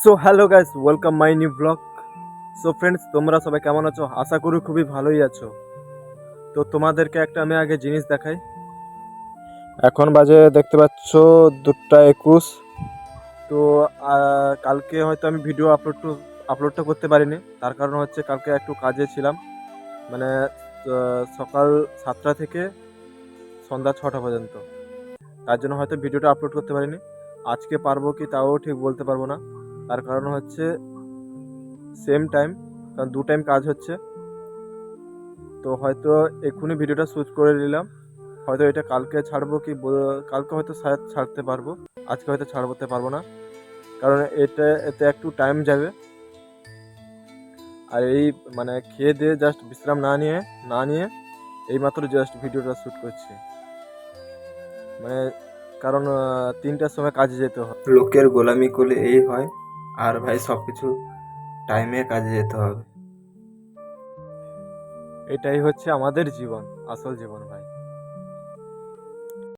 So hello guys, welcome my new blog. So friends, তোমরা সবাই কেমন আছো? আশা করি খুবই ভালোই আছো। তো তোমাদেরকে একটা আমি আগে জিনিস দেখাই। এখন বাজে দেখতে পাচ্ছ 2টা 21। তো কালকে হয়তো আমি ভিডিও আপলোডটা করতে পারিনি। তার কারণ হচ্ছে কালকে একটু কাজে ছিলাম, মানে সকাল 7টা থেকে সন্ধ্যা 6টা পর্যন্ত। তার জন্য হয়তো ভিডিওটা আপলোড করতে পারিনি। আজকে পারবো কি তাও ঠিক বলতে পারবো না। তার কারণ হচ্ছে সেম টাইম, কারণ 2 টাইম কাজ হচ্ছে। তো হয়তো এক্ষুনি ভিডিওটা শ্যুট করে নিলাম, হয়তো এটা কালকে ছাড়বো কি কালকে হয়তো শায়দ ছাড়তে পারবো, আজকে হয়তো ছাড়তে পারবো না, কারণ এতে একটু টাইম যাবে। আর এই মানে খেয়ে দিয়ে জাস্ট বিশ্রাম না নিয়ে এইমাত্র জাস্ট ভিডিওটা শ্যুট করছি, মানে কারণ 3টার সময় কাজে যেতে হয়। লোকের গোলামি করলে এই হয়। আর ভাই সব কিছু টাইমে কাজে যেতে হবে। এটাই হচ্ছে আমাদের জীবন, আসল জীবন ভাই।